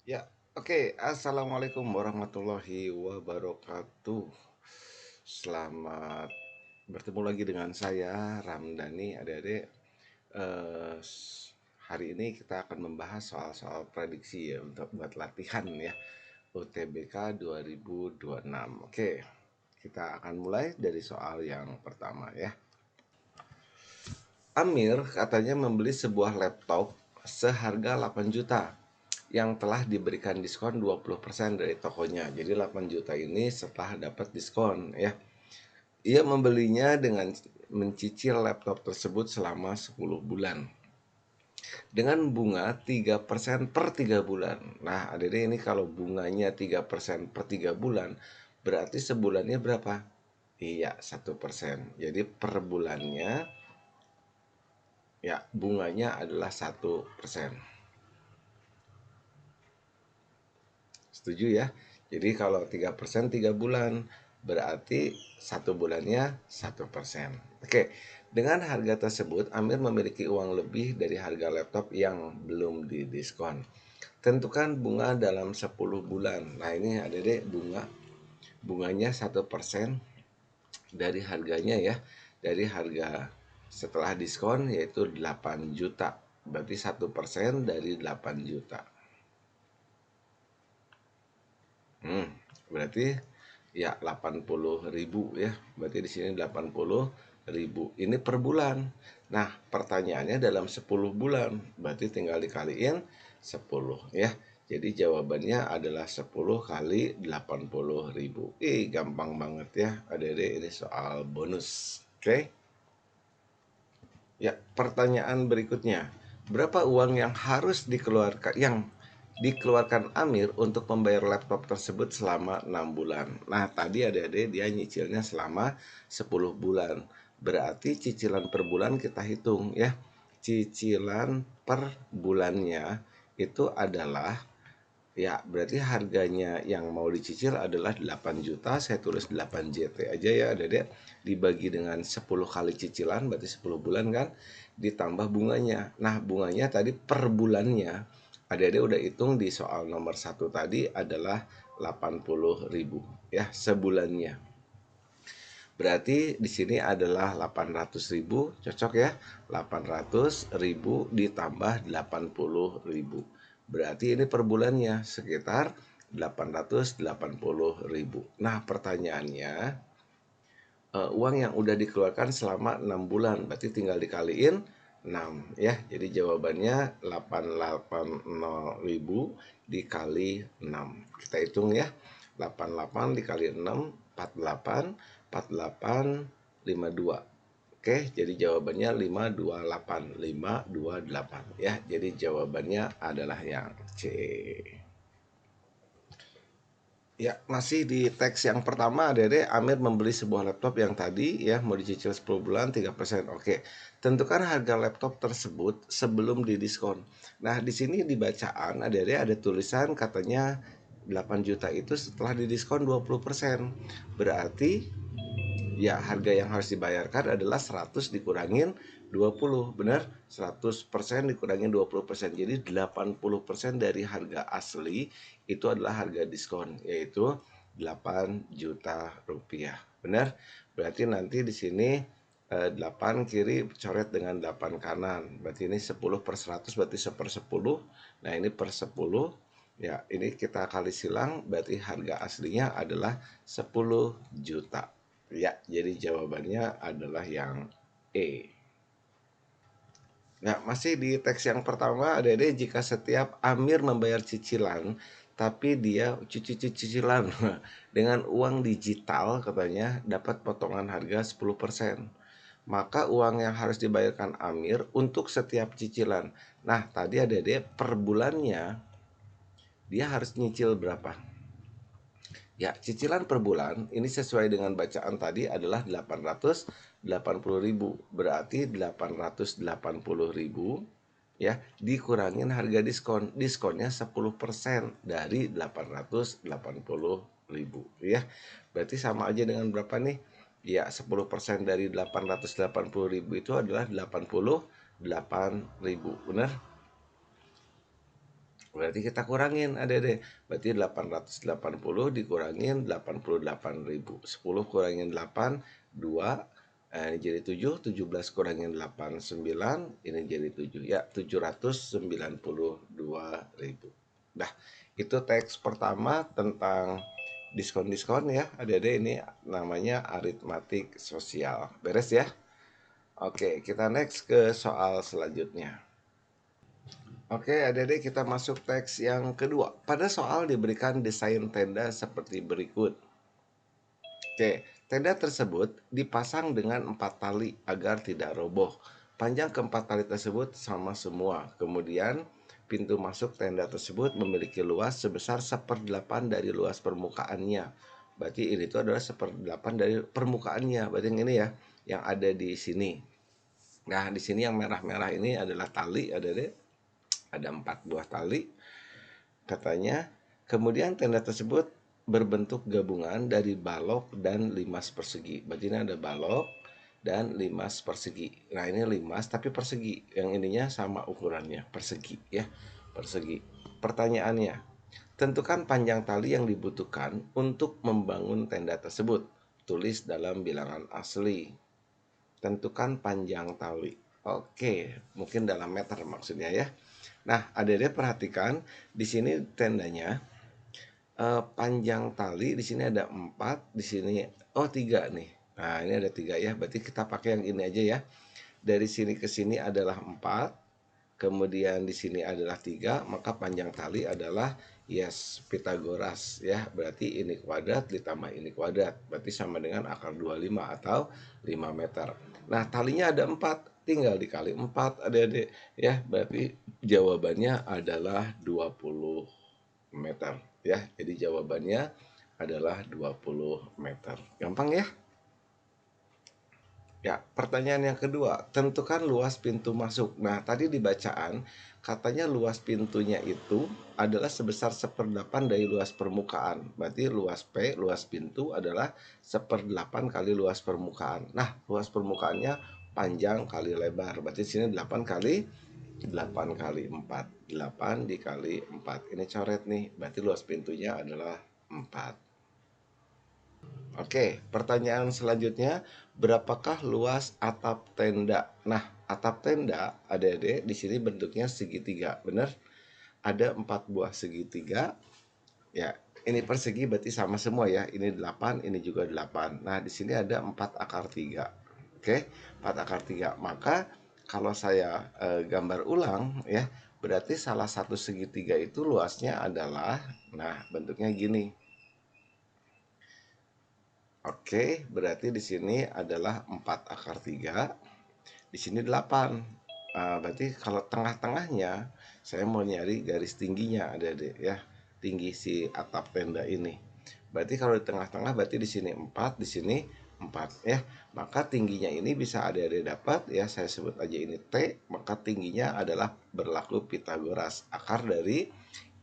Ya, oke. Assalamualaikum warahmatullahi wabarakatuh. Selamat bertemu lagi dengan saya, Ramdhani. Adik-adik, eh, hari ini kita akan membahas soal-soal prediksi ya untuk buat latihan ya UTBK 2026. Oke, kita akan mulai dari soal yang pertama ya. Amir katanya membeli sebuah laptop seharga 8 juta yang telah diberikan diskon 20% dari tokonya. Jadi 8 juta ini setelah dapat diskon ya. Ia membelinya dengan mencicil laptop tersebut selama 10 bulan dengan bunga 3% per 3 bulan. Nah, adik ini kalau bunganya 3% per 3 bulan, berarti sebulannya berapa? Iya, 1%. Jadi per bulannya ya bunganya adalah 1%. Setuju ya? Jadi kalau 3% 3 bulan, berarti satu bulannya 1%. Oke, dengan harga tersebut Amir memiliki uang lebih dari harga laptop yang belum didiskon. Tentukan bunga dalam 10 bulan. Nah ini ada deh bunganya 1% dari harganya ya. Dari harga setelah diskon yaitu 8 juta. Berarti 1% dari 8 juta. Hmm, berarti ya 80.000 ya. Berarti di sini 80.000. Ini per bulan. Nah, pertanyaannya dalam 10 bulan. Berarti tinggal dikaliin 10 ya. Jadi jawabannya adalah 10 kali 80.000. Gampang banget ya. Adik-adik ini soal bonus. Oke. Ya, pertanyaan berikutnya. Berapa uang yang harus dikeluarkan Amir untuk membayar laptop tersebut selama 6 bulan? Nah, tadi adik-adik dia nyicilnya selama 10 bulan. Berarti cicilan per bulan kita hitung ya. Cicilan per bulannya itu adalah ya, berarti harganya yang mau dicicil adalah 8 juta, saya tulis 8 JT aja ya, Dedek. Dibagi dengan 10 kali cicilan, berarti 10 bulan kan, ditambah bunganya. Nah, bunganya tadi per bulannya, Adik-adik udah hitung di soal nomor 1 tadi adalah 80.000 ya, sebulannya. Berarti di sini adalah 800.000, cocok ya. 800.000 ditambah 80.000. Berarti ini per bulannya sekitar 880.000. Nah, pertanyaannya, uang yang udah dikeluarkan selama 6 bulan, berarti tinggal dikaliin 6 ya. Jadi jawabannya 880.000 dikali 6. Kita hitung ya. 88 dikali 6 48 48 52. Oke, jadi jawabannya 528 ya. Jadi jawabannya adalah yang C. Ya, masih di teks yang pertama, Dede, Amir membeli sebuah laptop yang tadi ya mau dicicil 10 bulan 3%. Oke. Tentukan harga laptop tersebut sebelum didiskon. Nah, di sini di bacaan Dede ada tulisan katanya 8 juta itu setelah didiskon 20%. Berarti ya harga yang harus dibayarkan adalah 100 dikurangin 20, benar? 100% dikurangin 20%. Jadi 80% dari harga asli itu adalah harga diskon, yaitu 8 juta rupiah. Benar? Berarti nanti di sini 8 kiri coret dengan 8 kanan. Berarti ini 10 per 100 berarti 1/10. Nah, ini per 10. Ya, ini kita kali silang berarti harga aslinya adalah 10 juta. Ya, jadi jawabannya adalah yang E. Nah, masih di teks yang pertama, adik-adik, jika setiap Amir membayar cicilan, tapi dia cicilan dengan uang digital katanya dapat potongan harga 10%. Maka uang yang harus dibayarkan Amir untuk setiap cicilan. Nah, tadi adik-adik per bulannya dia harus nyicil berapa? Ya, cicilan per bulan ini sesuai dengan bacaan tadi adalah 880.000. Berarti 880.000 ya dikurangin harga diskon. Diskonnya 10% dari 880.000 ya. Berarti sama aja dengan berapa nih? Ya, 10% dari 880.000 itu adalah 88.000. Benar? Berarti kita kurangin adik-adik. Berarti 880 dikurangin 88.000. 10 kurangin 8, 2. Ini jadi 7. 17 kurangin 8, 9. Ini jadi 7. Ya, 792.000. Nah, itu teks pertama tentang diskon-diskon ya. Adik-adik, ini namanya aritmatik sosial. Beres ya? Oke, kita next ke soal selanjutnya. Oke, adik-adik, kita masuk teks yang kedua. Pada soal diberikan desain tenda seperti berikut. Oke, tenda tersebut dipasang dengan 4 tali agar tidak roboh. Panjang keempat tali tersebut sama semua. Kemudian, pintu masuk tenda tersebut memiliki luas sebesar 1/8 dari luas permukaannya. Berarti ini tuh adalah 1/8 dari permukaannya. Berarti yang ini ya, yang ada di sini. Nah, di sini yang merah-merah ini adalah tali, adik-adik. Ada 4 buah tali katanya. Kemudian tenda tersebut berbentuk gabungan dari balok dan limas persegi. Berarti ini ada balok dan limas persegi. Nah, ini limas tapi persegi. Yang ininya sama ukurannya, persegi ya. Persegi. Pertanyaannya, tentukan panjang tali yang dibutuhkan untuk membangun tenda tersebut. Tulis dalam bilangan asli. Tentukan panjang tali. Oke, mungkin dalam meter maksudnya ya. Nah, adik-adik perhatikan di sini tendanya panjang tali di sini ada 4, di sini 3 nih. Nah, ini ada 3 ya. Berarti kita pakai yang ini aja ya. Dari sini ke sini adalah 4, kemudian di sini adalah 3, maka panjang tali adalah yes, Pitagoras ya. Berarti ini kuadrat ditambah ini kuadrat. Berarti sama dengan akar 25 atau 5 meter. Nah, talinya ada 4, tinggal dikali 4 adik-adik ya. Berarti jawabannya adalah 20 meter ya. Jadi jawabannya adalah 20 meter. Gampang ya? Ya, pertanyaan yang kedua, tentukan luas pintu masuk. Nah, tadi di bacaan katanya luas pintunya itu adalah sebesar 1/8 dari luas permukaan. Berarti luas P, luas pintu adalah 1/8 kali luas permukaan. Nah, luas permukaannya panjang kali lebar. Berarti sini 8 kali 8 kali 4. 8 dikali 4. Ini coret nih. Berarti luas pintunya adalah 4. Oke, pertanyaan selanjutnya, berapakah luas atap tenda? Nah, atap tenda, adik-adik, di sini bentuknya segitiga, benar? Ada 4 buah segitiga. Ya, ini persegi berarti sama semua ya. Ini 8, ini juga 8. Nah, di sini ada 4 akar 3. Oke, 4 akar 3. Maka kalau saya gambar ulang ya, berarti salah satu segitiga itu luasnya adalah, nah, bentuknya gini. Oke, berarti di sini adalah 4 akar 3. Di sini 8. Berarti kalau tengah-tengahnya saya mau nyari garis tingginya adik-adik ya. Tinggi si atap tenda ini. Berarti kalau di tengah-tengah berarti di sini 4, di sini 4 ya. Maka tingginya ini bisa adik-adik dapat ya, saya sebut aja ini T, maka tingginya adalah berlaku Pitagoras. Akar dari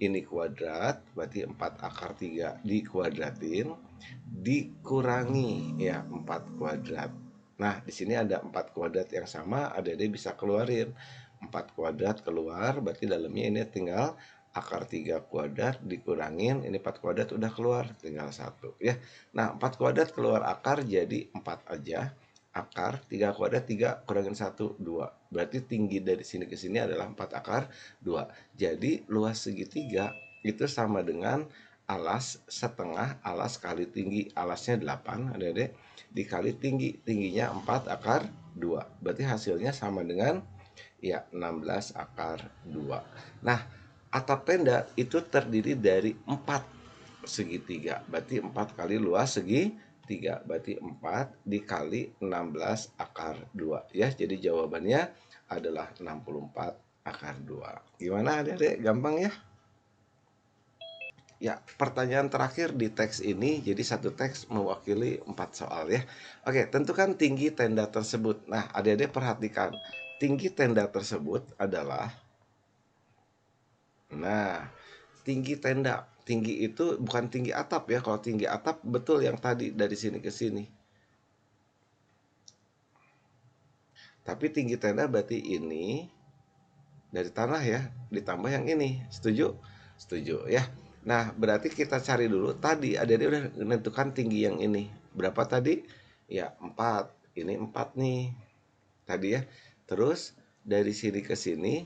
ini kuadrat, berarti 4 akar 3 dikuadratin dikurangi ya 4 kuadrat. Nah, di sini ada 4 kuadrat yang sama, adik-adik bisa keluarin. 4 kuadrat keluar, berarti dalamnya ini tinggal akar 3 kuadrat dikurangin, ini 4 kuadrat udah keluar, tinggal 1 ya. Nah, 4 kuadrat keluar akar jadi 4 aja. Akar 3 kuadrat 3 kurangin 1, 2. Berarti tinggi dari sini ke sini adalah 4 akar 2. Jadi luas segitiga itu sama dengan alas setengah alas kali tinggi. Alasnya 8 adik-adik, dikali tinggi, tingginya 4 akar 2. Berarti hasilnya sama dengan ya 16 akar 2. Nah, atap tenda itu terdiri dari 4 segitiga. Berarti 4 kali luas segitiga. Berarti 4 dikali 16 akar 2 ya. Jadi jawabannya adalah 64 akar 2. Gimana adik-adik? Gampang ya? Ya, pertanyaan terakhir di teks ini, jadi satu teks mewakili 4 soal ya. Oke, tentukan tinggi tenda tersebut. Nah, adik-adik perhatikan, tinggi tenda tersebut adalah, nah, tinggi tenda. Tinggi itu bukan tinggi atap ya. Kalau tinggi atap betul yang tadi dari sini ke sini. Tapi tinggi tenda berarti ini dari tanah ya, ditambah yang ini. Setuju? Setuju ya. Nah, berarti kita cari dulu tadi adik-adik udah menentukan tinggi yang ini. Berapa tadi? Ya, 4. Ini 4 nih. Tadi ya. Terus dari sini ke sini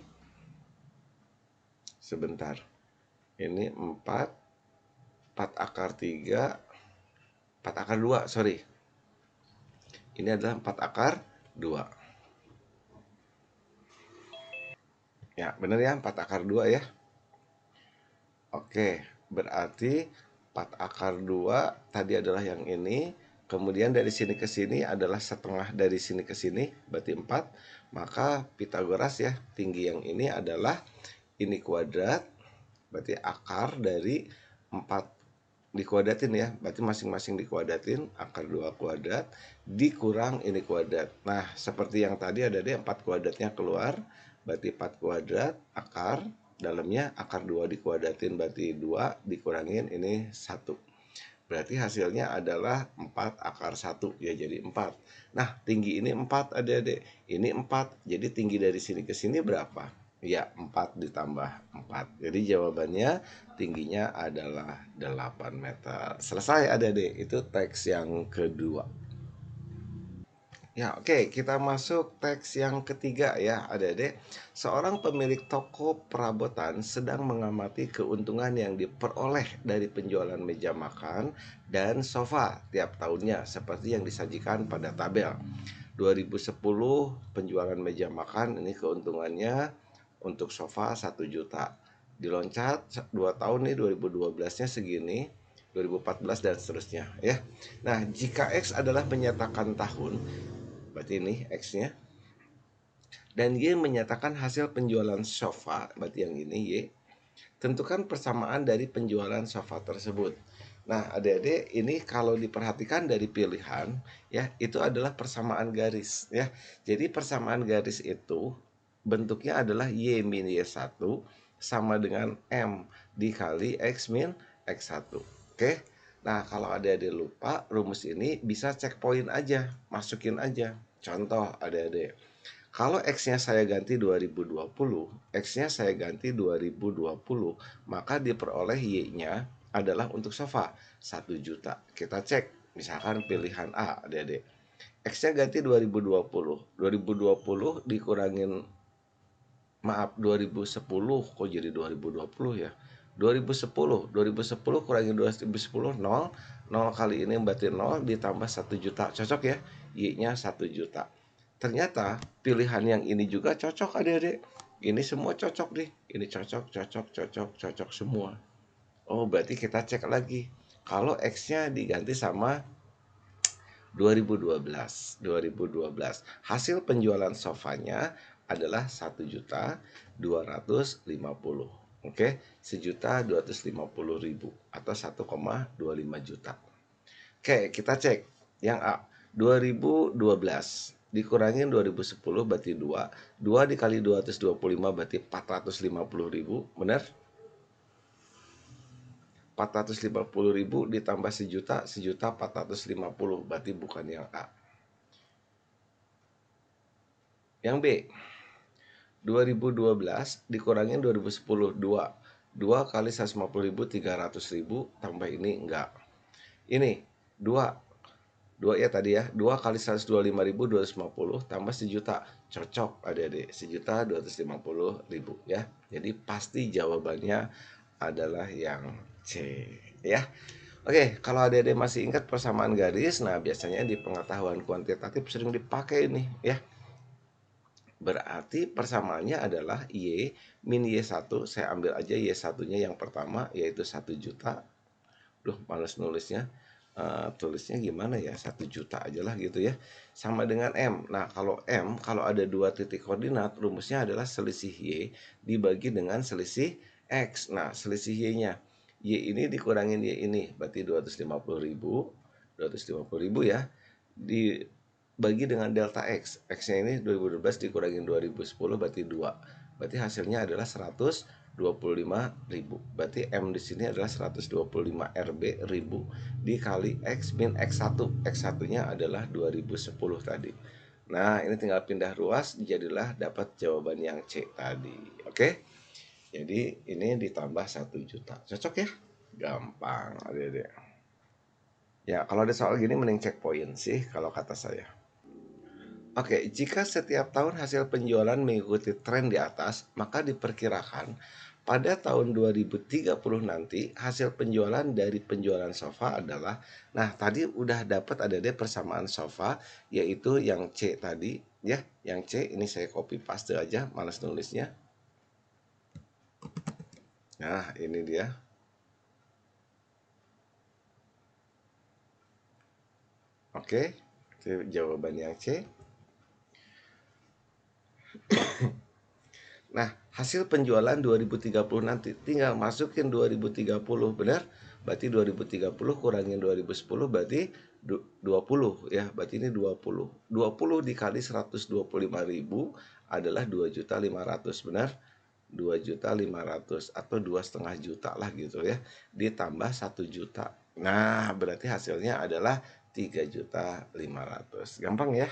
sebentar. Ini 4 akar 3, 4 akar 2, sorry. Ini adalah 4 akar 2. Ya, bener ya, 4 akar 2 ya. Oke, berarti 4 akar 2 tadi adalah yang ini. Kemudian dari sini ke sini adalah setengah dari sini ke sini, berarti 4. Maka Pitagoras ya, tinggi yang ini adalah ini kuadrat, berarti akar dari 4 dikuadratin ya, berarti masing-masing dikuadratin, akar 2 kuadrat dikurang ini kuadrat. Nah, seperti yang tadi ada deh 4 kuadratnya keluar, berarti 4 kuadrat akar, dalamnya akar 2 dikuadratin, berarti 2 dikurangin ini 1. Berarti hasilnya adalah 4 akar 1 ya, jadi 4. Nah, tinggi ini 4 adik-adik. Ini 4. Jadi tinggi dari sini ke sini berapa? Ya, 4 ditambah 4. Jadi jawabannya tingginya adalah 8 meter. Selesai adik-adik. Itu teks yang kedua. Ya, oke, kita masuk teks yang ketiga ya, adik-adik. Seorang pemilik toko perabotan sedang mengamati keuntungan yang diperoleh dari penjualan meja makan dan sofa tiap tahunnya seperti yang disajikan pada tabel. 2010 penjualan meja makan ini keuntungannya untuk sofa 1 juta. Diloncat 2 tahun nih, 2012-nya segini, 2014 dan seterusnya ya. Nah, jika X adalah menyatakan tahun, berarti ini X-nya, dan Y menyatakan hasil penjualan sofa, berarti yang ini Y, tentukan persamaan dari penjualan sofa tersebut. Nah, adik-adik, ini kalau diperhatikan dari pilihan ya, itu adalah persamaan garis ya. Jadi persamaan garis itu bentuknya adalah Y min Y1 sama dengan M dikali X min X1. Oke. Nah, kalau adik-adik lupa rumus ini bisa cek poin aja, masukin aja. Contoh adik-adik, kalau X-nya saya ganti 2020, X-nya saya ganti 2020, maka diperoleh Y-nya adalah untuk sofa 1 juta. Kita cek, misalkan pilihan A, adik-adik. X-nya ganti 2020. 2020 dikurangin, maaf, 2010, kok jadi 2020 ya? 2010 kurangi 2010, 0. 0 kali ini berarti 0 ditambah 1 juta. Cocok ya? Y-nya 1 juta. Ternyata pilihan yang ini juga cocok adik-adik. Ini semua cocok nih. Ini cocok semua. Oh, berarti kita cek lagi. Kalau X-nya diganti sama 2012. Hasil penjualan sofanya adalah 1.250.000. Oke, 1.250.000 atau 1,25 juta. Oke, kita cek yang A. 2012 dikurangin 2010 berarti 2. 2 dikali 225 berarti 450.000, benar? 450.000 ditambah 1 juta, 1.450.000, berarti bukan yang A. Yang B. 2012 dikurangin 2010, 2. 2 kali 150.000, 300.000, tambah ini enggak. Ini 2 ya tadi ya, 2 kali 125.000, 250, tambah 1 juta. Cocok adik-adik, 1.250.000 ya. Jadi pasti jawabannya adalah yang C ya. Oke, kalau adik-adik masih ingat persamaan garis, nah biasanya di pengetahuan kuantitatif sering dipakai nih ya. Berarti persamaannya adalah Y min Y1, saya ambil aja Y1-nya yang pertama, yaitu 1 juta. Duh, males nulisnya. Tulisnya gimana ya, 1 juta aja lah gitu ya, sama dengan M. Nah, kalau M, kalau ada 2 titik koordinat, rumusnya adalah selisih Y dibagi dengan selisih X. Nah, selisih Y-nya, Y ini dikurangin Y ini, berarti 250.000, 250.000 ya, dibagi dengan delta X. X-nya ini 2012 dikurangin 2010, berarti 2. Berarti hasilnya adalah 125.000. Berarti M di sini adalah 125 RB ribu dikali X min X1. X1-nya adalah 2010 tadi. Nah, ini tinggal pindah ruas, jadilah dapat jawaban yang C tadi. Oke? Jadi ini ditambah 1 juta. Cocok ya? Gampang, adik-adik. Ya, kalau ada soal gini mending cek poin sih kalau kata saya. Oke, jika setiap tahun hasil penjualan mengikuti tren di atas, maka diperkirakan pada tahun 2030 nanti hasil penjualan dari penjualan sofa adalah, nah tadi udah dapat ada deh persamaan sofa, yaitu yang C tadi ya, yang C ini saya copy paste aja, malas nulisnya. Nah, ini dia. Oke, itu jawaban yang C. Nah, hasil penjualan 2030 nanti tinggal masukin 2030, benar? Berarti 2030 kurangin 2010 berarti 20 ya. Berarti ini 20. 20 dikali 125.000 adalah 2.500.000, benar? 2.500.000 atau 2,5 juta lah gitu ya. Ditambah 1 juta. Nah, berarti hasilnya adalah 3.500.000. Gampang ya?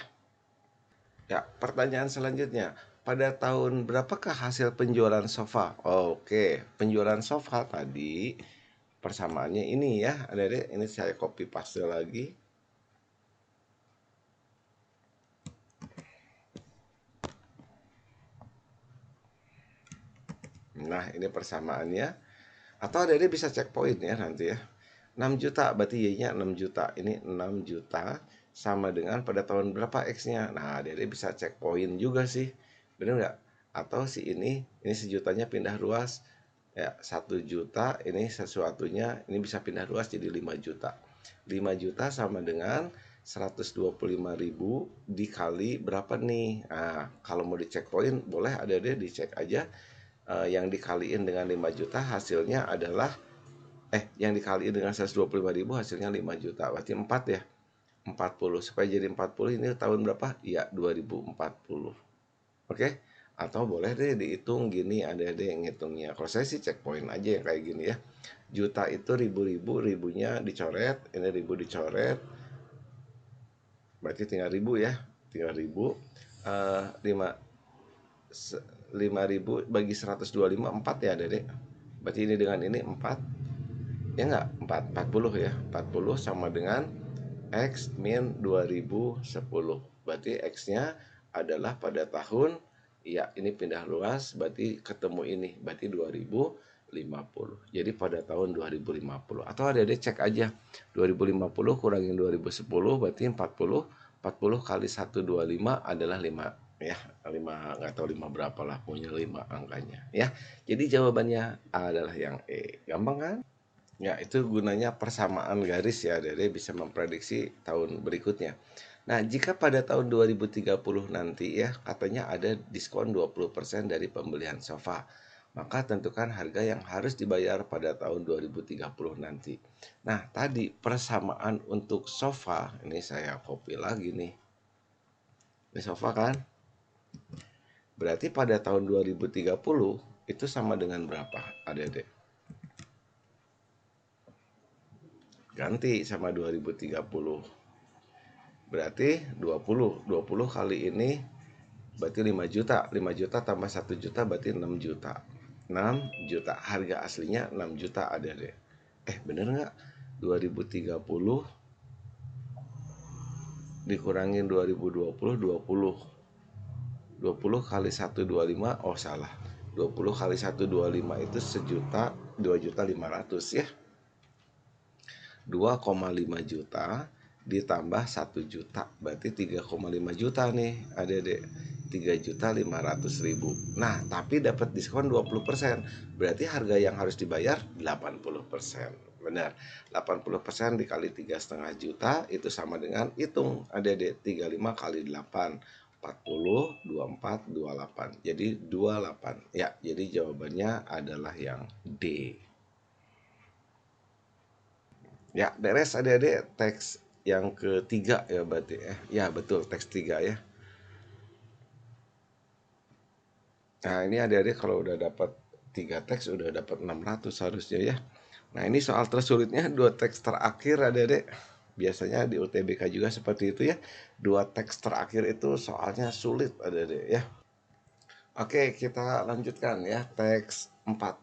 Ya, pertanyaan selanjutnya. Pada tahun berapakah hasil penjualan sofa? Oke, penjualan sofa tadi persamaannya ini ya. Ada ini saya copy paste lagi. Nah, ini persamaannya. Atau ada bisa cek poin ya nanti ya. 6 juta berarti Y-nya 6 juta. Ini 6 juta sama dengan pada tahun berapa X-nya. Nah, Dede bisa cek poin juga sih. Bener nggak? Atau si ini sejutanya pindah ruas. Ya, 1 juta ini sesuatunya ini bisa pindah ruas jadi 5 juta. 5 juta sama dengan 125.000 dikali berapa nih? Nah, kalau mau dicek poin boleh ada deh dicek aja. Yang dikaliin dengan 5 juta hasilnya adalah yang dikaliin dengan 125.000 hasilnya 5 juta. Berarti 4 ya. 40 supaya jadi 40 ini tahun berapa? Ya 2040. Oke? Atau boleh deh dihitung gini, ada deh yang ngitungnya. Kalau saya sih cek poin aja yang kayak gini ya. Juta itu ribu-ribu, ribunya dicoret, ini ribu dicoret. Berarti tinggal ribu ya. Tinggal ribu. 5 5.000 bagi 125 4 ya Dedek. Berarti ini dengan ini 4. Ya enggak? 40 ya. 40 sama dengan X min 2010. Berarti X-nya adalah pada tahun, ya ini pindah luas, berarti ketemu ini, berarti 2050. Jadi pada tahun 2050. Atau ada cek aja, 2050 kurangin 2010 berarti 40. 40 kali 125 adalah 5 ya, 5 nggak tahu 5 berapa lah, punya 5 angkanya ya. Jadi jawabannya adalah yang E. Gampang kan? Ya, itu gunanya persamaan garis ya, Dede bisa memprediksi tahun berikutnya. Nah, jika pada tahun 2030 nanti ya, katanya ada diskon 20% dari pembelian sofa, maka tentukan harga yang harus dibayar pada tahun 2030 nanti. Nah, tadi persamaan untuk sofa, ini saya copy lagi nih. Ini sofa kan? Berarti pada tahun 2030 itu sama dengan berapa, Adek? Ganti sama 2030. Berarti 20 kali ini berarti 5 juta. 5 juta tambah 1 juta berarti 6 juta. 6 juta. Harga aslinya 6 juta ada deh. Bener nggak? 2030 dikurangin 2020 20. 20 kali 125, oh salah. 20 kali 125 itu sejuta, 2.500.000 ya. 2,5 juta ditambah 1 juta berarti 3,5 juta nih adik-adik. 3.500.000. Nah, tapi dapat diskon 20%. Berarti harga yang harus dibayar 80%. Benar. 80% dikali 3,5 juta itu sama dengan, hitung adik-adik, 35 kali 8 40, 24, 28. Jadi 28. Ya, jadi jawabannya adalah yang D. Ya, beres adik-adik, teks yang ketiga ya berarti ya. Ya, betul, teks 3 ya. Nah, ini adik-adik kalau udah dapat 3 teks udah dapat 600 harusnya ya. Nah, ini soal tersulitnya 2 teks terakhir adik-adik. Biasanya di UTBK juga seperti itu ya. Dua teks terakhir itu soalnya sulit adik-adik ya. Oke, kita lanjutkan ya. Teks 4.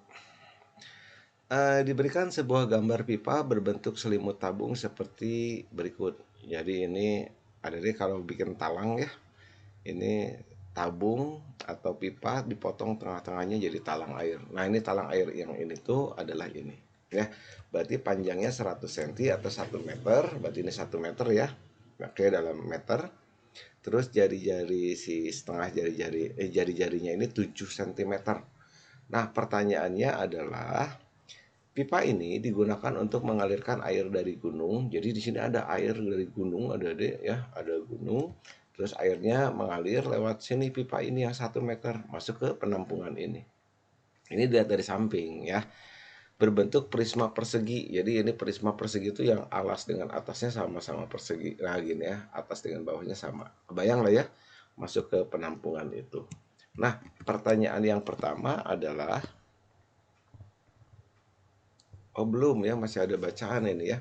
Diberikan sebuah gambar pipa berbentuk selimut tabung seperti berikut. Jadi ini adik-adik kalau bikin talang ya, ini tabung atau pipa dipotong tengah-tengahnya jadi talang air. Nah, ini talang air yang ini tuh adalah ini ya. Berarti panjangnya 100 cm atau 1 meter, berarti ini 1 meter ya. Oke, dalam meter. Terus jari-jari si setengah jari-jarinya ini 7 cm. Nah, pertanyaannya adalah pipa ini digunakan untuk mengalirkan air dari gunung. Jadi di sini ada air dari gunung, ada deh ya, ada gunung. Terus airnya mengalir lewat sini pipa ini yang 1 meter masuk ke penampungan ini. Ini dilihat dari samping ya. Berbentuk prisma persegi. Jadi ini prisma persegi itu yang alas dengan atasnya sama-sama persegi. Nah gini ya, atas dengan bawahnya sama. Bayang lah ya, masuk ke penampungan itu. Nah, pertanyaan yang pertama adalah, oh belum ya, masih ada bacaan ini ya.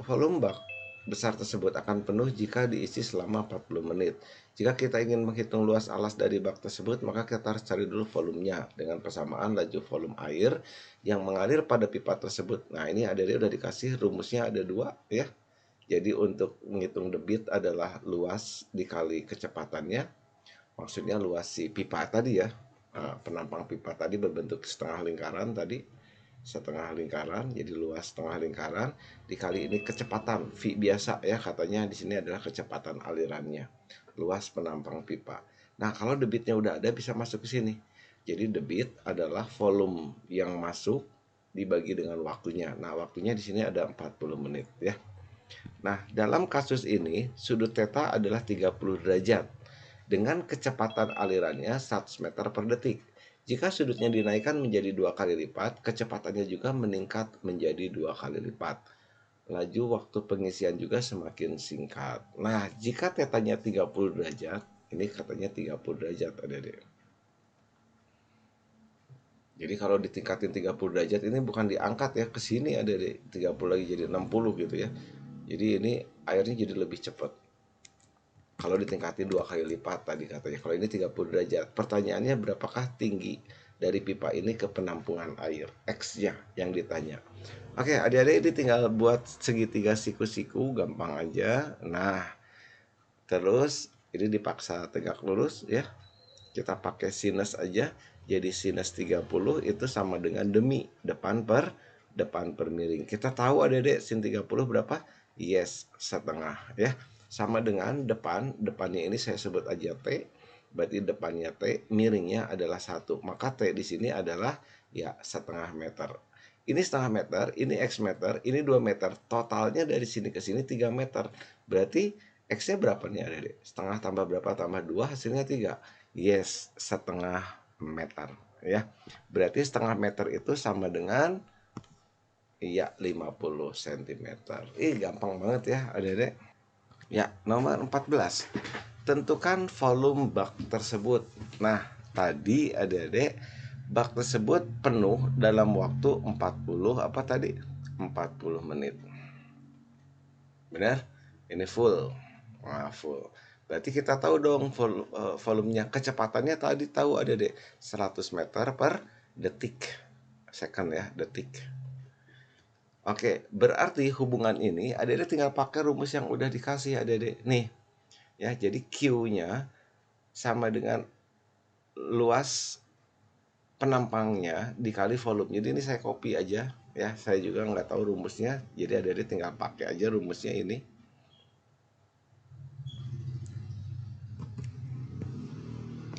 Volume bak besar tersebut akan penuh jika diisi selama 40 menit. Jika kita ingin menghitung luas alas dari bak tersebut, maka kita harus cari dulu volumenya dengan persamaan laju volume air yang mengalir pada pipa tersebut. Nah, ini ada dia udah dikasih rumusnya ada dua ya. Jadi untuk menghitung debit adalah luas dikali kecepatannya. Maksudnya luas si pipa tadi ya. Penampang pipa tadi berbentuk setengah lingkaran tadi, setengah lingkaran, jadi luas setengah lingkaran dikali ini kecepatan V biasa ya, katanya di sini adalah kecepatan alirannya, luas penampang pipa. Nah, kalau debitnya udah ada bisa masuk ke sini. Jadi debit adalah volume yang masuk dibagi dengan waktunya. Nah, waktunya di sini ada 40 menit ya. Nah, dalam kasus ini sudut theta adalah 30 derajat dengan kecepatan alirannya 100 meter per detik. Jika sudutnya dinaikkan menjadi 2 kali lipat, kecepatannya juga meningkat menjadi 2 kali lipat. Laju waktu pengisian juga semakin singkat. Nah, jika tetanya 30 derajat, ini katanya 30 derajat adik-adik. Jadi kalau ditingkatin 30 derajat ini bukan diangkat ya ke sini adik-adik. 30 lagi jadi 60 gitu ya. Jadi ini airnya jadi lebih cepat. Kalau ditingkatin 2 kali lipat tadi katanya. Kalau ini 30 derajat. Pertanyaannya berapakah tinggi dari pipa ini ke penampungan air? X-nya yang ditanya. Oke, adik-adik ini tinggal buat segitiga siku-siku, gampang aja. Nah, terus ini dipaksa tegak lurus ya. Kita pakai sinus aja. Jadi sinus 30 itu sama dengan demi, depan per miring. Kita tahu adik-adik sin 30 berapa? Yes, setengah ya. Sama dengan depannya ini saya sebut aja T. Berarti depannya T, miringnya adalah 1. Maka T di sini adalah ya setengah meter. Ini setengah meter, ini X meter, ini 2 meter. Totalnya dari sini ke sini 3 meter. Berarti X-nya berapa nih adik-adik? Setengah tambah berapa tambah 2 hasilnya 3. Yes, setengah meter ya. Berarti setengah meter itu sama dengan ya 50 cm. Gampang banget ya adik-adik. Ya, nomor 14. Tentukan volume bak tersebut. Nah, tadi adik-adik bak tersebut penuh dalam waktu 40 apa tadi? 40 menit. Benar? Ini full. Nah, full. Berarti kita tahu dong volumenya. Kecepatannya tadi tahu ada deh 100 meter per detik. Second ya, detik. Oke, berarti hubungan ini adik-adik tinggal pakai rumus yang udah dikasih adik-adik. Nih, ya, jadi Q-nya sama dengan luas penampangnya dikali volume. Jadi ini saya copy aja ya. Saya juga nggak tahu rumusnya. Jadi adik-adik tinggal pakai aja rumusnya ini.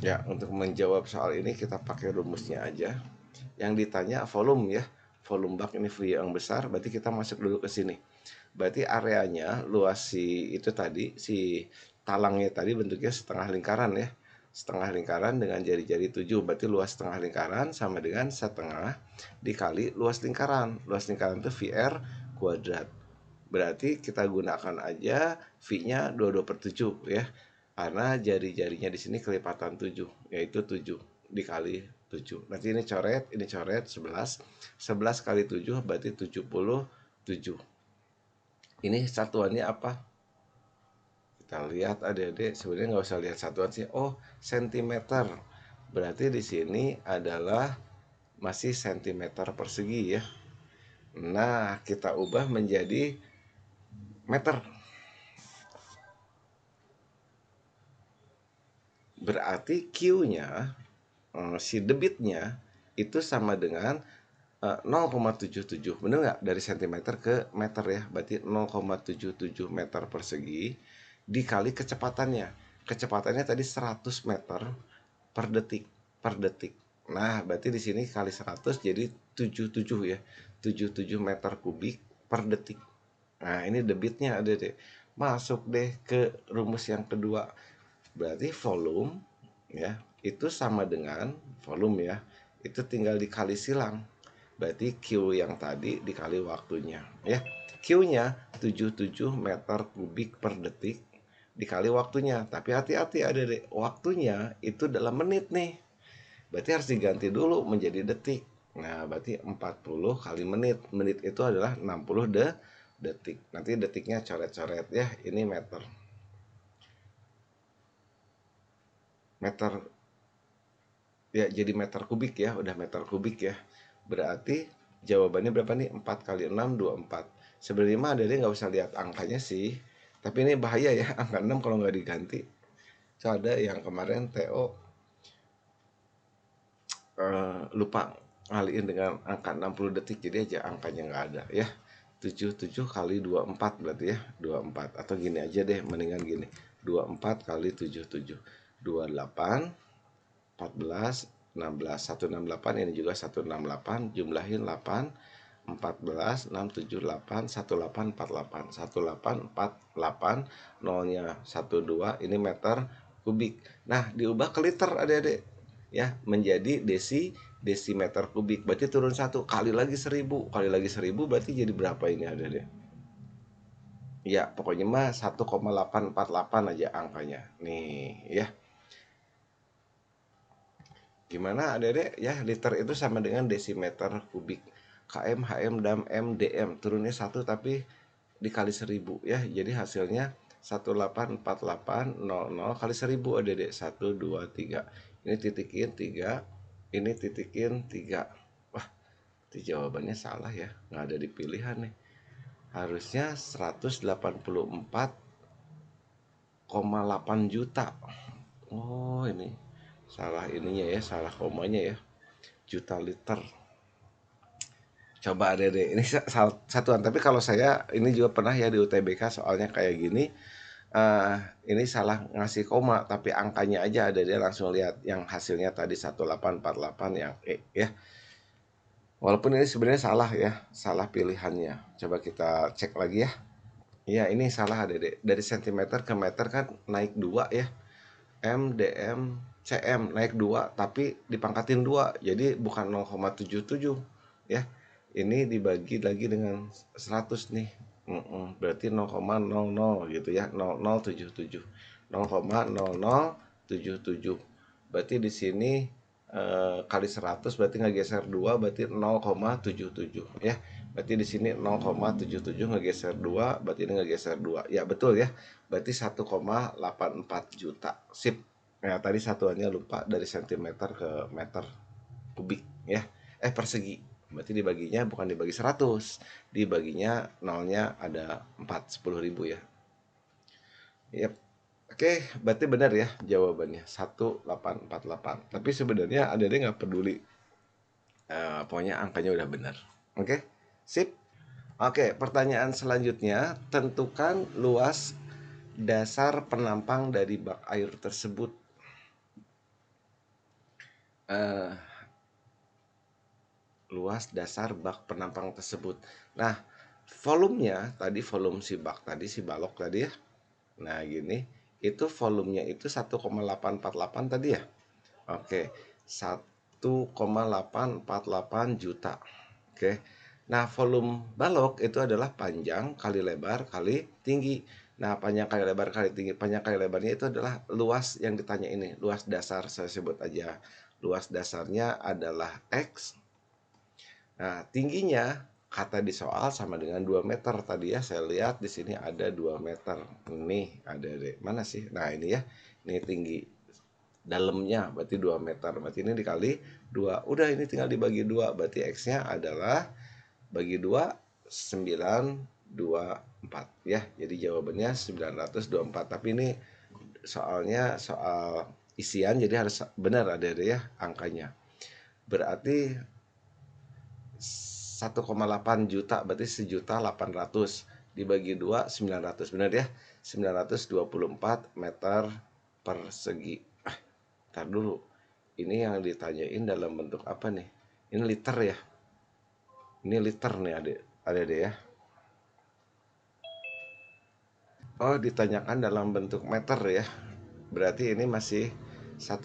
Ya, untuk menjawab soal ini kita pakai rumusnya aja. Yang ditanya volume ya. Volume bak ini V yang besar, berarti kita masuk dulu ke sini. Berarti areanya luas si itu tadi, si talangnya tadi bentuknya setengah lingkaran ya. Setengah lingkaran dengan jari-jari 7, berarti luas setengah lingkaran sama dengan setengah dikali luas lingkaran. Luas lingkaran itu VR kuadrat. Berarti kita gunakan aja V-nya 22/7 ya. Karena jari-jarinya di sini kelipatan 7, yaitu 7 dikali 7. Nanti ini coret 11. 11 kali 7 berarti 77. Ini satuannya apa? Kita lihat adik-adik, sebenarnya nggak usah lihat satuan sih. Oh, sentimeter. Berarti di sini adalah masih sentimeter persegi ya. Nah, kita ubah menjadi meter. Berarti Q-nya, si debitnya itu sama dengan 0,77. Bener nggak? Dari sentimeter ke meter ya. Berarti 0,77 meter persegi dikali kecepatannya. Kecepatannya tadi 100 meter per detik. Per detik. Nah, berarti di sini kali 100 jadi 77 ya. 77 meter kubik per detik. Nah, ini debitnya ada deh. Masuk deh ke rumus yang kedua. Berarti volume ya, itu sama dengan volume ya. Itu tinggal dikali silang. Berarti Q yang tadi dikali waktunya ya. Q-nya 77 meter kubik per detik dikali waktunya. Tapi hati-hati ada deh, waktunya itu dalam menit nih. Berarti harus diganti dulu menjadi detik. Nah, berarti 40 kali menit. Menit itu adalah 60 detik. Nanti detiknya coret-coret ya. Ini meter. Meter ya, jadi meter kubik ya. Udah meter kubik ya. Berarti jawabannya berapa nih? 4 kali 6, 24. Sebenarnya mah ada nggak usah lihat angkanya sih. Tapi ini bahaya ya, angka 6 kalau nggak diganti. So, ada yang kemarin TO lupa ngaliin dengan angka 60 detik, jadi aja angkanya nggak ada ya. 77 kali 24 berarti ya, 24. Atau gini aja deh, mendingan gini. 24 kali 77. 28, 14, 16, 168, ini juga 168, jumlahin 8, 14, 6, 7, 8, 1848, 1848, nolnya 12, ini meter kubik. Nah, diubah ke liter adik-adik ya, menjadi desimeter kubik. Berarti turun 1, kali lagi 1000, kali lagi 1000 berarti jadi berapa ini adik-adik? Ya, pokoknya mah 1,848 aja angkanya. Nih, ya. Gimana adik-adik ya, liter itu sama dengan desimeter kubik. KM, HM, DAM, M, DM turunnya 1 tapi dikali 1000 ya. Jadi hasilnya 184800 kali 1000 adik-adik. 1, 2, 3. Ini titikin 3, ini titikin 3. Wah, itu jawabannya salah ya. Nggak ada di pilihan nih. Harusnya 184,8 juta. Oh, ini salah ininya ya, salah komanya ya. Juta liter. Coba deh ini satuan. Tapi kalau saya ini juga pernah ya di UTBK soalnya kayak gini. eh ini salah ngasih koma tapi angkanya aja ada, dia langsung lihat yang hasilnya tadi 1848 yang ya. Walaupun ini sebenarnya salah ya, salah pilihannya. Coba kita cek lagi ya. Iya, ini salah Dede. Dari sentimeter ke meter kan naik 2 ya. M, DM, CM naik 2 tapi dipangkatin 2. Jadi bukan 0,77 ya. Ini dibagi lagi dengan 100 nih. Berarti 0,00 gitu ya. 0077. 0,0077. Berarti di sini kali 100 berarti ngegeser 2 berarti 0,77 ya. Berarti di sini 0,77 ngegeser 2 berarti ini ngegeser 2. Ya betul ya. Berarti 1,84 juta. Sip. Nah, tadi satuannya lupa dari sentimeter ke meter kubik ya. Persegi. Berarti dibaginya bukan dibagi 100, dibaginya nolnya ada 4, 10.000 ya. Yap. Oke, berarti benar ya jawabannya 1848. Tapi sebenarnya ada dia nggak peduli. Pokoknya angkanya udah benar. Oke, sip. Oke, pertanyaan selanjutnya, tentukan luas dasar penampang dari bak air tersebut. Luas dasar bak penampang tersebut. Nah, volumenya tadi, volume si bak tadi, si balok tadi ya. Nah, gini, itu volumenya itu 1,848 tadi ya. Oke, 1,848 juta. Oke. Nah, volume balok itu adalah panjang kali lebar kali tinggi. Nah, panjang kali lebar kali tinggi. Panjang kali lebarnya itu adalah luas yang ditanya ini. Luas dasar, saya sebut aja. Luas dasarnya adalah X. Nah, tingginya kata di soal sama dengan 2 meter tadi ya. Saya lihat di sini ada 2 meter. Nih, ada deh. Mana sih? Nah, ini ya. Ini tinggi dalamnya berarti 2 meter. Berarti ini dikali 2. Udah, ini tinggal dibagi 2. Berarti X-nya adalah bagi 2 924 ya. Jadi jawabannya 924. Tapi ini soalnya soal isian jadi harus benar ada ya angkanya. Berarti 1,8 juta berarti 1.800.000 dibagi 2 900 benar ya, 924 meter persegi. Ntar dulu, ini yang ditanyain dalam bentuk apa nih? Ini liter ya, ini liter nih ada deh ya. Oh, ditanyakan dalam bentuk meter ya, berarti ini masih 1,8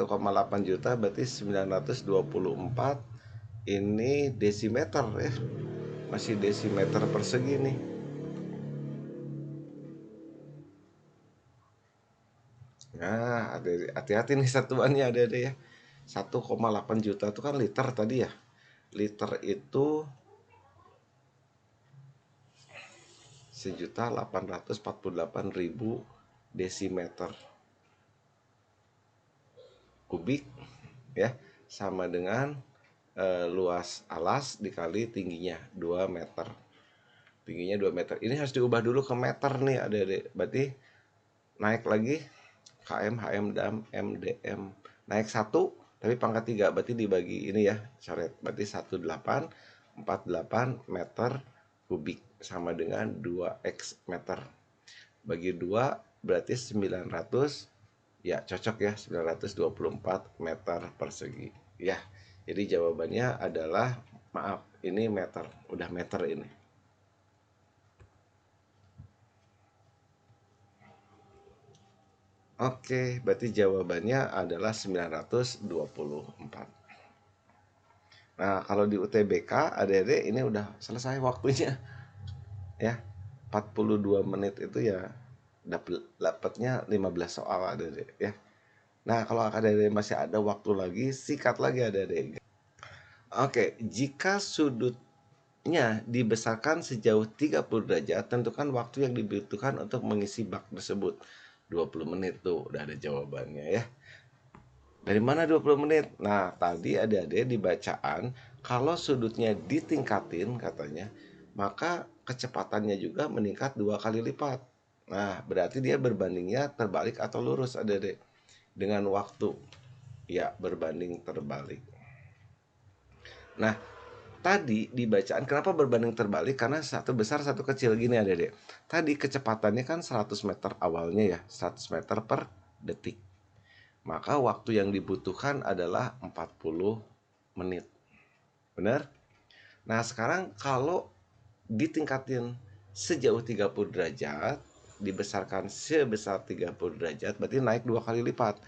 juta berarti 924 ini desimeter ya, masih desimeter persegi nih. Nah, hati-hati nih satuannya ada ya. 1,8 juta itu kan liter tadi ya. Liter itu 1.848.000 desimeter kubik ya, sama dengan luas alas dikali tingginya 2 meter. Tingginya 2 meter. Ini harus diubah dulu ke meter nih Adik-adik. Berarti naik lagi km, hm, dam, mdm. Naik 1 tapi pangkat 3 berarti dibagi ini ya, coret. Berarti 1848 meter kubik sama dengan 2x meter. Bagi 2 berarti 900 ya, cocok ya, 924 meter persegi. Ya. Jadi jawabannya adalah maaf, ini meter, udah meter ini. Oke, berarti jawabannya adalah 924. Nah, kalau di UTBK, adik-adik ini udah selesai waktunya. Ya, 42 menit itu ya dapatnya 15 soal adik-adik ya. Nah, kalau adik-adik masih ada waktu lagi, sikat lagi adik-adik. Oke, jika sudutnya dibesarkan sejauh 30 derajat, tentukan waktu yang dibutuhkan untuk mengisi bak tersebut. 20 menit tuh udah ada jawabannya ya. Dari mana 20 menit? Nah, tadi adik-adik di bacaan, kalau sudutnya ditingkatin katanya, maka kecepatannya juga meningkat 2 kali lipat. Nah, berarti dia berbandingnya terbalik atau lurus adik-adik. Dengan waktu. Ya, berbanding terbalik. Nah, tadi di bacaan kenapa berbanding terbalik? Karena satu besar satu kecil gini adik-adik. Tadi kecepatannya kan 100 meter awalnya ya, 100 meter per detik. Maka waktu yang dibutuhkan adalah 40 menit. Benar? Nah, sekarang kalau ditingkatin sejauh 30 derajat, dibesarkan sebesar 30 derajat, berarti naik 2 kali lipat.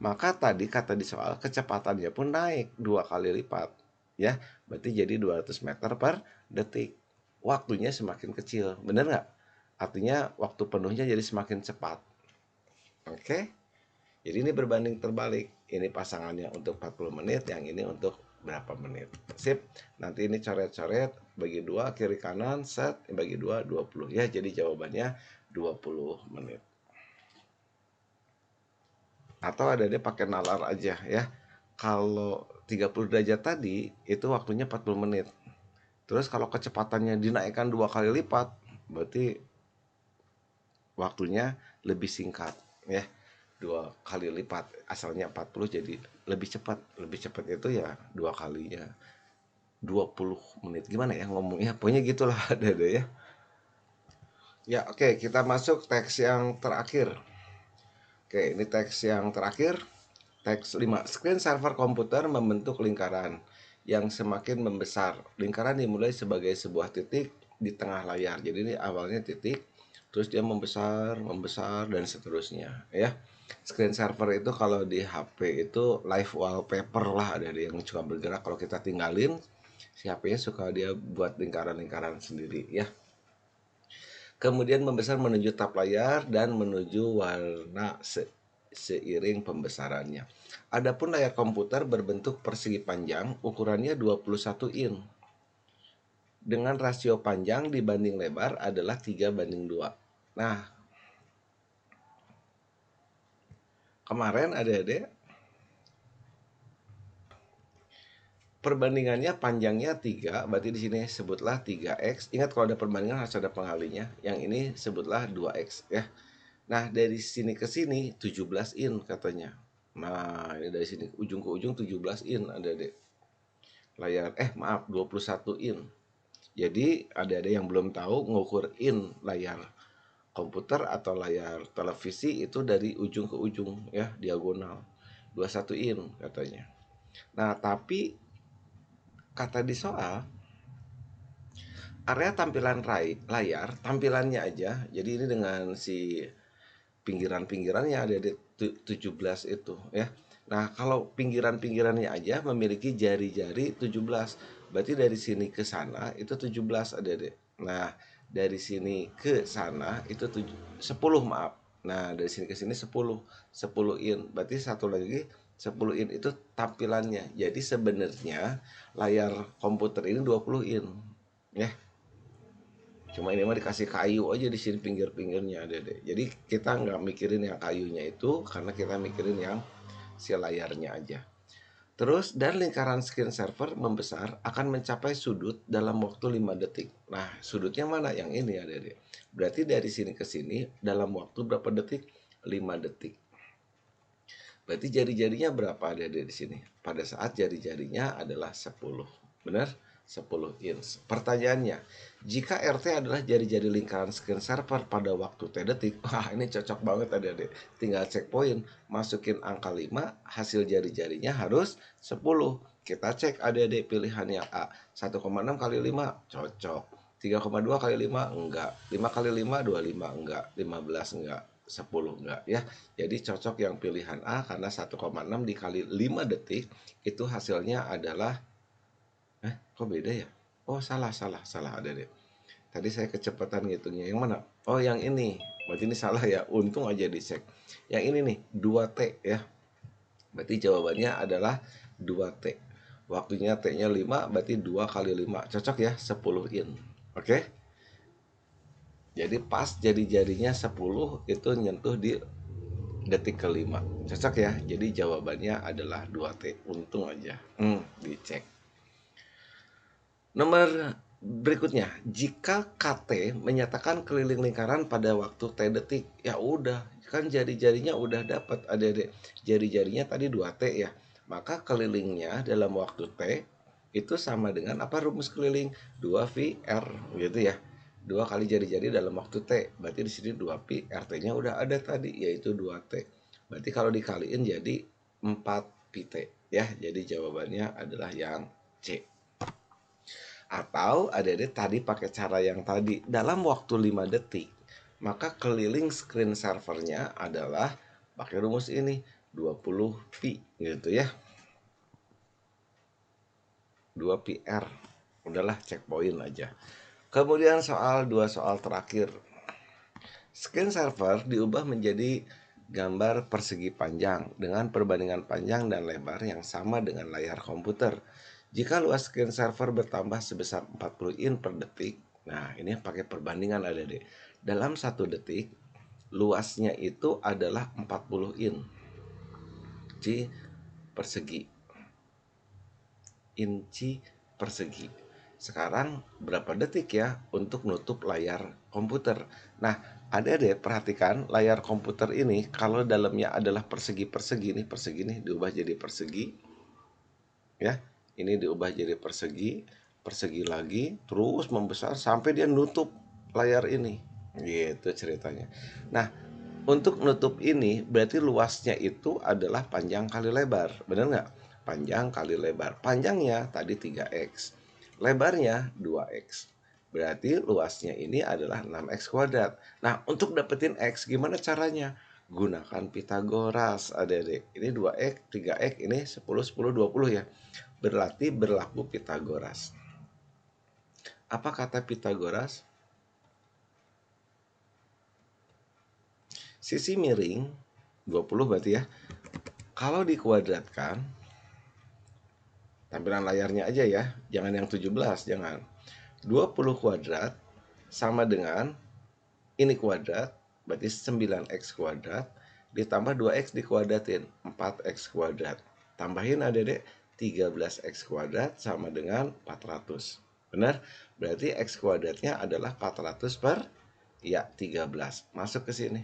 Maka tadi kata di soal kecepatannya pun naik 2 kali lipat. Ya, berarti jadi 200 meter per detik. Waktunya semakin kecil. Benar nggak? Artinya waktu penuhnya jadi semakin cepat. Oke? Jadi ini berbanding terbalik. Ini pasangannya untuk 40 menit, yang ini untuk berapa menit. Sip. Nanti ini coret-coret, bagi 2 kiri kanan, set, bagi 2 20. Ya, jadi jawabannya 20 menit. Atau ada dia pakai nalar aja ya. Kalau 30 derajat tadi itu waktunya 40 menit. Terus kalau kecepatannya dinaikkan 2 kali lipat, berarti waktunya lebih singkat ya. 2 kali lipat, asalnya 40 jadi lebih cepat. Lebih cepat itu ya 2 kalinya 20 menit. Gimana ya ngomongnya? Pokoknya gitulah ada ya. Ya, oke, kita masuk teks yang terakhir. Oke, ini teks yang terakhir. Teks 5. Screen server komputer membentuk lingkaran yang semakin membesar. Lingkaran dimulai sebagai sebuah titik di tengah layar. Jadi ini awalnya titik, terus dia membesar, membesar dan seterusnya ya. Screen server itu kalau di HP itu live wallpaper lah, ada yang suka bergerak. Kalau kita tinggalin, si HP-nya suka dia buat lingkaran-lingkaran sendiri ya. Kemudian membesar menuju tab layar dan menuju warna seiring pembesarannya. Adapun layar komputer berbentuk persegi panjang, ukurannya 21 in. dengan rasio panjang dibanding lebar adalah 3:2. Nah, kemarin adik-adik perbandingannya panjangnya 3, berarti di sini sebutlah 3x. Ingat kalau ada perbandingan harus ada pengalinya. Yang ini sebutlah 2x ya. Nah, dari sini ke sini 17 in katanya. Nah, ini dari sini ujung ke ujung 17 in adik-adik. Layar maaf 21 in. Jadi ada yang belum tahu ngukur in layar komputer atau layar televisi itu dari ujung ke ujung ya, diagonal. 21 in katanya. Nah, tapi kata di soal area tampilan layar, tampilannya aja. Jadi ini dengan si pinggiran-pinggirannya ada di 17 itu ya. Nah, kalau pinggiran-pinggirannya aja memiliki jari-jari 17. Berarti dari sini ke sana itu 17 ada deh. Nah, dari sini ke sana itu 10 maaf. Nah, dari sini ke sini 10. 10 in. Berarti satu lagi 10 in itu tampilannya. Jadi sebenarnya layar komputer ini 20 in ya. Cuma ini mah dikasih kayu aja di sini pinggir-pinggirnya, Dede. Jadi kita nggak mikirin yang kayunya itu karena kita mikirin yang si layarnya aja. Terus dan lingkaran screen saver membesar akan mencapai sudut dalam waktu 5 detik. Nah, sudutnya mana? Yang ini ya, Dede. Berarti dari sini ke sini dalam waktu berapa detik? 5 detik. Berarti jari-jarinya berapa Dede di sini? Pada saat jari-jarinya adalah 10. Benar? 10 inch. Pertanyaannya, jika RT adalah jari-jari lingkaran screen saver pada waktu T detik, wah ini cocok banget adik-adik. Tinggal cek poin, masukin angka 5, hasil jari-jarinya harus 10. Kita cek adik-adik pilihannya A, 1,6 kali 5, cocok. 3,2 kali 5, enggak. 5 kali 5, 25, enggak. 15, enggak. 10 enggak ya. Jadi cocok yang pilihan A karena 1,6 dikali 5 detik itu hasilnya adalah kok beda ya? Oh, salah ada deh. Tadi saya kecepatan ngitungnya. Yang mana? Oh, yang ini. Berarti ini salah ya. Untung aja dicek. Yang ini nih, 2T ya. Berarti jawabannya adalah 2T. Waktunya T-nya 5, berarti 2 kali 5. Cocok ya, 10 in. Oke? Jadi pas jari-jarinya 10 itu nyentuh di detik kelima. Cocok ya? Jadi jawabannya adalah 2T. Untung aja. Dicek. Nomor berikutnya, jika KT menyatakan keliling lingkaran pada waktu T detik, ya udah, kan jari-jarinya udah dapat adik-adik. Jari-jarinya tadi 2T ya. Maka kelilingnya dalam waktu T itu sama dengan apa rumus keliling? 2VR gitu ya. 2 kali jari-jari dalam waktu T. Berarti di sini 2pi, RT-nya udah ada tadi yaitu 2T. Berarti kalau dikaliin jadi 4pt ya. Jadi jawabannya adalah yang C. Atau adik-adik tadi pakai cara yang tadi dalam waktu 5 detik, maka keliling screen servernya adalah pakai rumus ini 20pi gitu ya. 2pr. Udahlah cek poin aja. Kemudian dua soal terakhir. Screen server diubah menjadi gambar persegi panjang dengan perbandingan panjang dan lebar yang sama dengan layar komputer. Jika luas screen server bertambah sebesar 40 in per detik, nah ini pakai perbandingan adik-adik. Dalam 1 detik, luasnya itu adalah 40 inci persegi. Inci persegi. Sekarang berapa detik ya untuk nutup layar komputer? Nah, adik-adik perhatikan layar komputer ini kalau dalamnya adalah persegi-persegi nih diubah jadi persegi ya. Ini diubah jadi persegi, persegi lagi, terus membesar sampai dia nutup layar ini. Gitu ceritanya. Nah, untuk nutup ini berarti luasnya itu adalah panjang kali lebar. Benar nggak? Panjang kali lebar. Panjangnya tadi 3x. Lebarnya 2x. Berarti luasnya ini adalah 6x kuadrat. Nah, untuk dapetin x gimana caranya? Gunakan Pitagoras, adik-adik. Ini 2x, 3x, ini 10, 10, 20 ya. Berlaku Pitagoras. Apa kata Pitagoras? Sisi miring 20 berarti ya. Kalau dikuadratkan tampilan layarnya aja ya, jangan yang 17, jangan. 20 kuadrat sama dengan ini kuadrat, berarti 9x kuadrat, ditambah 2x dikuadratin, 4x kuadrat. Tambahin adik-adik, 13x kuadrat sama dengan 400. Benar? Berarti x kuadratnya adalah 400 per, ya, 13. Masuk ke sini.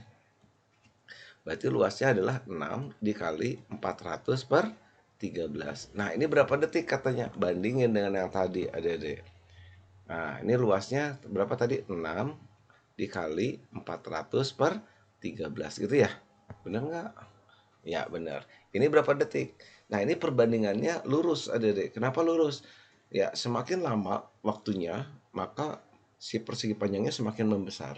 Berarti luasnya adalah 6 dikali 400 per 13. Nah, ini berapa detik katanya? Bandingin dengan yang tadi, adik-adik. Nah, ini luasnya berapa tadi? 6 dikali 400 per 13 gitu ya. Benar nggak? Ya, benar. Ini berapa detik? Nah, ini perbandingannya lurus, adik-adik. Kenapa lurus? Ya, semakin lama waktunya, maka si persegi panjangnya semakin membesar.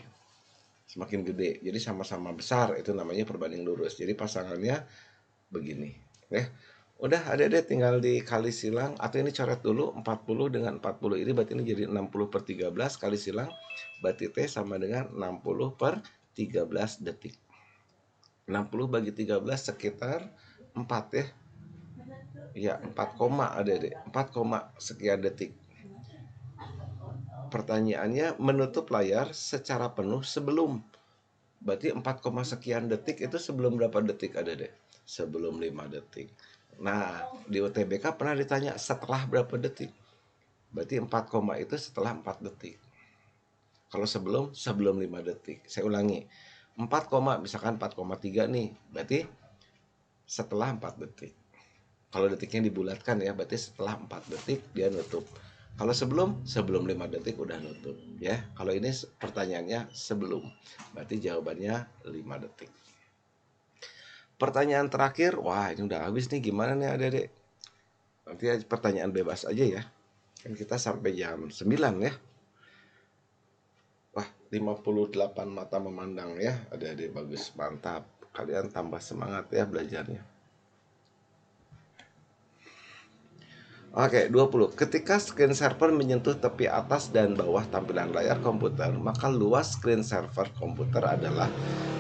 Semakin gede. Jadi sama-sama besar, itu namanya perbanding lurus. Jadi pasangannya begini. Ya. Udah, adik-adik tinggal dikali silang, atau ini coret dulu, 40 dengan 40 ini berarti ini jadi 60 per 13 kali silang, berarti T sama dengan 60 per 13 detik. 60 bagi 13 sekitar 4 ya. Ya, 4 koma adik-adik, 4 koma sekian detik. Pertanyaannya, menutup layar secara penuh sebelum, berarti 4 koma sekian detik itu sebelum berapa detik adik-adik? Sebelum 5 detik. Nah, di UTBK pernah ditanya setelah berapa detik? Berarti 4 koma itu setelah 4 detik. Kalau sebelum 5 detik. Saya ulangi. 4 koma, misalkan 4,3 nih. Berarti setelah 4 detik. Kalau detiknya dibulatkan ya, berarti setelah 4 detik dia nutup. Kalau sebelum 5 detik udah nutup ya. Kalau ini pertanyaannya sebelum. Berarti jawabannya 5 detik. Pertanyaan terakhir, wah ini udah habis nih, gimana nih adik-adik? Nanti pertanyaan bebas aja ya. Kan kita sampai jam 9 ya. Wah, 58 mata memandang ya. Adik-adik bagus, mantap. Kalian tambah semangat ya belajarnya. Oke, 20. Ketika screen saver menyentuh tepi atas dan bawah tampilan layar komputer, maka luas screen saver komputer adalah.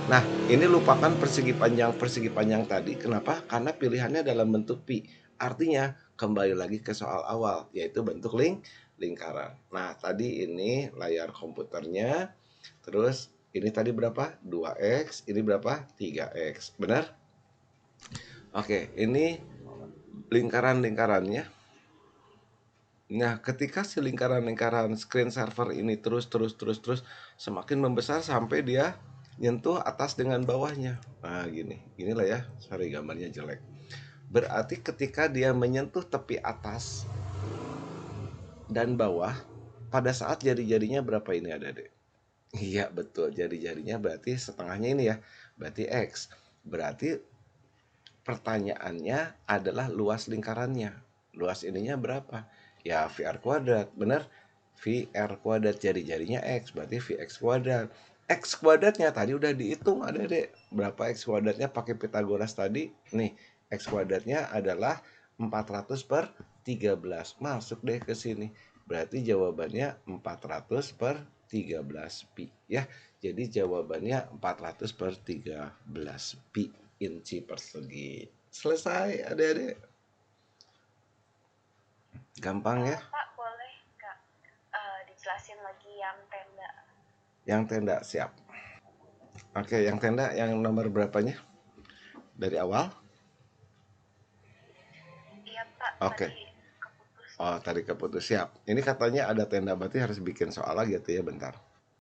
Nah, ini lupakan persegi panjang tadi. Kenapa? Karena pilihannya dalam bentuk pi. Artinya, kembali lagi ke soal awal, yaitu bentuk lingkaran. Nah, tadi ini layar komputernya. Terus, ini tadi berapa? 2x, ini berapa? 3x. Benar? Oke, ini lingkaran-lingkarannya. Nah, ketika si lingkaran-lingkaran screen saver ini terus semakin membesar sampai dia nyentuh atas dengan bawahnya. Nah, gini. Inilah ya, sorry gambarnya jelek. Berarti ketika dia menyentuh tepi atas dan bawah, pada saat jari-jarinya berapa ini adik-adik? Iya, betul. Jari-jarinya berarti setengahnya ini ya. Berarti X. Berarti pertanyaannya adalah luas lingkarannya. Luas ininya berapa? Ya VR kuadrat, benar? VR kuadrat, jari-jarinya X, berarti Vx kuadrat. X kuadratnya tadi udah dihitung ada deh. Berapa X kuadratnya pakai Pitagoras tadi? Nih, X kuadratnya adalah 400 per 13. Masuk deh ke sini. Berarti jawabannya 400 per 13 pi ya. Jadi jawabannya 400 per 13 pi inci persegi. Selesai adik-adik. Gampang ya. Pak, boleh nggak dijelasin lagi yang tenda? Yang tenda siap. Oke, yang tenda yang nomor berapanya? Dari awal? Iya Pak, Oke. tadi keputus. Oh, tadi keputus siap. Ini katanya ada tenda, berarti harus bikin soal lagi tuh ya, bentar.